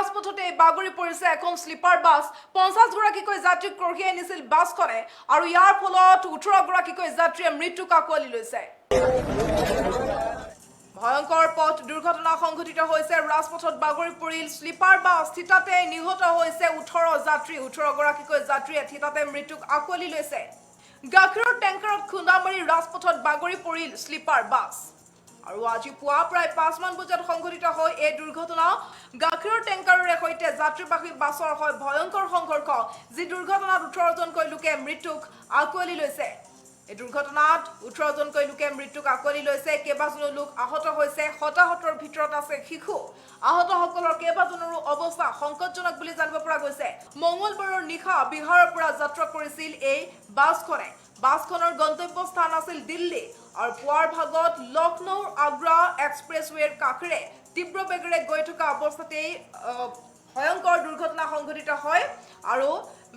ৰাজপথতে বাগৰি পৰিছে এখন স্লিপাৰ বাছ 50 গৰাকীকৈ যাত্ৰীক কঢ়িয়াই নিছিল বাছখনে আৰু ইয়াৰ ফলত 18 গৰাকীকৈ যাত্ৰীয়ে মৃত্যুক আঁকোৱালি লৈছে ভয়ংকৰ পথ দুৰ্ঘটনা সংঘটিত হৈছে ৰাজপথত বাগৰি পৰিল স্লিপাৰ বাছ থিতাতে নিহত হৈছে 18 যাত্ৰী 18 গৰাকীকৈ যাত্ৰীয়ে থিতাতে মৃত্যুক আঁকোৱালি লৈছে গাখীৰৰ টেংকাৰত খুন্দা মাৰি ৰাজপথত বাগৰি পৰিল স্লিপাৰ বাছ আৰু আজি পুৱা প্ৰায় 5 মান বজাত সংঘটিত হয় এই দুৰ্ঘটনা গাখীৰৰ টেংকাৰৰে সৈতে যাত্ৰীবাহী বাছৰ হয় ভয়ংকৰ সংঘৰ্ষ যি দুৰ্ঘটনাত 18 জনকৈ লোকে মৃত্যুক আঁকোৱালি লৈছে এই দুৰ্ঘটনাত 18 জনকৈ লোকে মৃত্যুক আঁকোৱালি লৈছে কেইবাজনো লোক আহত হৈছে হতাহতৰ ভিতৰত আছে শিশু আহতসকলৰ কেইবাজনৰো অৱস্থা সংকটজনক বুলি জানিব পৰা গৈছে মঙ্গলবাৰৰ নিশা বিহাৰৰ পৰা যাত্ৰা কৰিছিল এই বাছখনে বাছখনৰ গন্তব্য স্থান আছিল দিল্লী আৰু পুৱাৰ ভাগত লক্ষ্ণৌৰ আগ্ৰা এক্সপ্ৰেছৱেৰ কাষেৰে তীব্ৰ বেগেৰে গৈ থকা অৱস্থাতেই ভয়ংকৰ দুৰ্ঘটনা সংঘটিত হয় আৰু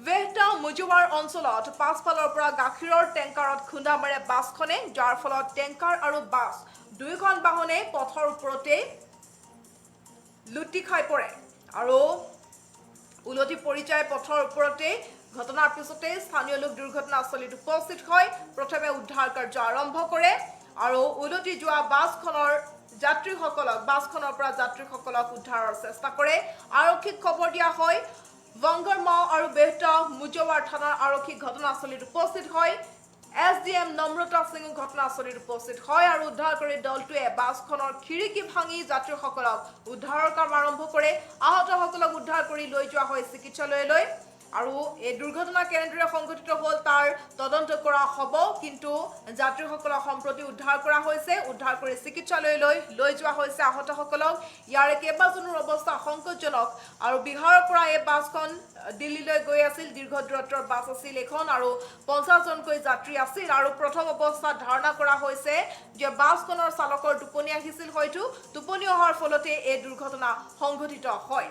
বেহটা মুজৱাৰ অঞ্চলত পাছফালৰ পৰা গাখীৰৰ টেংকাৰত খুন্দা মাৰে বাছখনে যাৰ ফলত টেংকাৰ আৰু বাছ দুইখন বাহনে পথৰ ওপৰতে লুটি খাই পৰে আৰু উলটি পৰি যায় পথৰ ওপৰতে ঘটনাৰ পিছতে স্থানীয় লোক দুৰ্ঘটনাস্থলীত উপস্থিত হয় প্ৰথমে উদ্ধাৰ কাৰ্য আৰম্ভ কৰে আৰু উলটি যোৱা বাছখনৰ যাত্ৰীসকলক বাছখনৰ পৰা যাত্ৰীসকলক উদ্ধাৰৰ চেষ্টা কৰে আৰক্ষীক খবৰ দিয়া হয় বংগৰমা আৰু বেহটা মুজৱাৰ থানাৰ আৰক্ষী ঘটনাস্থলীত উপস্থিত হয় এছডিএম নম্ৰতা সিং ঘটনাস্থলীত উপস্থিত হয় আৰু উদ্ধাৰকাৰী দলটোৱে বাছখনৰ খিৰিকী ভাঙি যাত্ৰীসকলক উদ্ধাৰৰ কাম আৰম্ভ কৰে আহতসকলক উদ্ধাৰ কৰি লৈ যোৱা হয় চিকিৎসালয়লৈ আৰু এই দুৰ্ঘটনা কেনেদৰে সংঘটিত হ'ল তাৰ তদন্ত কৰা হ'ব কিন্তু যাত্ৰীসকলক সম্প্ৰতি উদ্ধাৰ কৰা হৈছে উদ্ধাৰ কৰি চিকিৎসালয়লৈ লৈ যোৱা হৈছে আহতসকলক ইয়াৰে কেইবাজনৰ অৱস্থা সংকটজনক আৰু বিহাৰৰ পৰা এই বাছখন দিল্লীলৈ গৈ আছিল দীৰ্ঘ দূৰত্বৰ বাছ আছিল এখন আৰু 50 জনকৈ যাত্ৰী আছিল আৰু প্ৰথম অৱস্থাত ধাৰণা কৰা হৈছে যে বাছখনৰ চালকৰ টোপনি আহিছিল হয়তো টোপনি অহাৰ ফলতে এই দুৰ্ঘটনা সংঘটিত হয়